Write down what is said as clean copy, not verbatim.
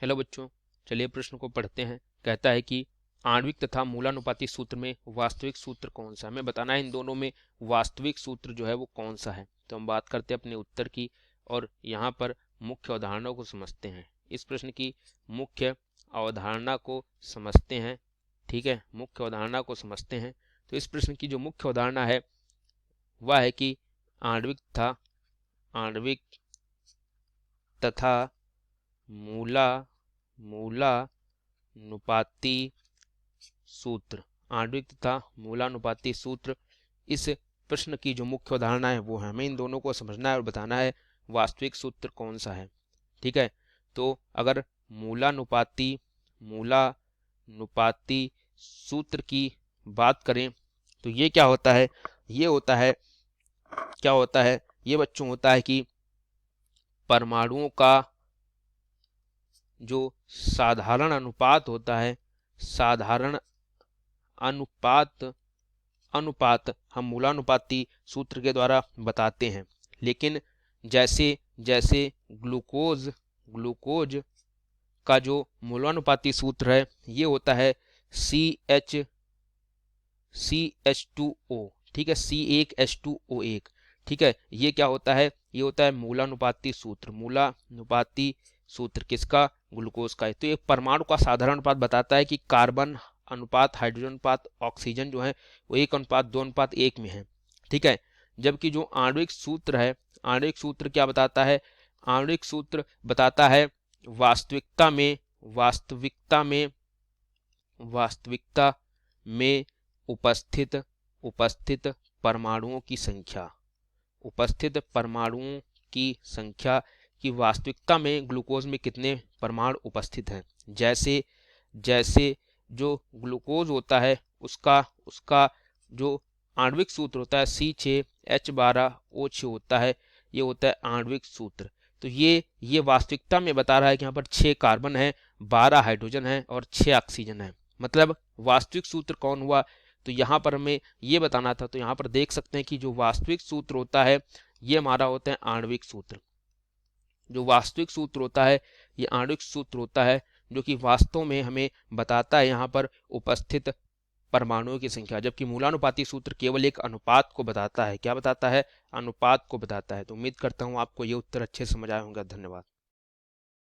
Hello बच्चों, चलिए प्रश्न को पढ़ते हैं। कहता है कि आणविक तथा मूलानुपाती सूत्र में वास्तविक सूत्र कौन सा है। हमें बताना है इन दोनों में वास्तविक सूत्र जो है वो कौन सा है। तो हम बात करते हैं अपने उत्तर की और यहाँ पर मुख्य अवधारणा को समझते हैं। इस प्रश्न की मुख्य अवधारणा को समझते हैं। ठीक है, मुख्य अवधारणा को समझते हैं। तो इस प्रश्न की जो मुख्य अवधारणा है वह है कि आणविक तथा मूलानुपाती सूत्र, आणविक तथा मूलानुपाती सूत्र, इस प्रश्न की जो मुख्य अवधारणा है वो है। हमें इन दोनों को समझना है और बताना है वास्तविक सूत्र कौन सा है। ठीक है, तो अगर मूलानुपाती सूत्र की बात करें तो ये क्या होता है, ये बच्चों होता है कि परमाणुओं का जो साधारण अनुपात होता है, साधारण अनुपात हम मूलानुपाती सूत्र के द्वारा बताते हैं। लेकिन जैसे जैसे ग्लूकोज का जो मूलानुपाती सूत्र है ये होता है CH2O। ठीक है, C1H2O1। ठीक है, ये क्या होता है, ये होता है मूलानुपाती सूत्र किसका, ग्लूकोज का है। तो ये परमाणु का साधारण अनुपात बताता है कि कार्बन अनुपात, हाइड्रोजन अनुपात, ऑक्सीजन जो है वो 1:2:1 में है। ठीक है, जबकि जो आणविक सूत्र है, आणविक सूत्र क्या बताता है, आणविक सूत्र बताता है वास्तविकता में उपस्थित परमाणुओं की संख्या की वास्तविकता में ग्लूकोज में कितने परमाणु उपस्थित हैं। जैसे जैसे जो ग्लूकोज होता है उसका जो आणविक सूत्र होता है C6H12O6 होता है, ये होता है आणविक सूत्र। तो ये वास्तविकता में बता रहा है कि यहाँ पर 6 कार्बन है, 12 हाइड्रोजन है और 6 ऑक्सीजन है। मतलब वास्तविक सूत्र कौन हुआ, तो यहाँ पर हमें ये बताना था। तो यहाँ पर देख सकते हैं कि जो वास्तविक सूत्र होता है ये हमारा होता है आणविक सूत्र। जो वास्तविक सूत्र होता है ये आणविक सूत्र होता है, जो कि वास्तव में हमें बताता है यहाँ पर उपस्थित परमाणुओं की संख्या। जबकि मूलानुपाती सूत्र केवल एक अनुपात को बताता है। क्या बताता है, अनुपात को बताता है। तो उम्मीद करता हूँ आपको ये उत्तर अच्छे से समझ आए होंगे। धन्यवाद।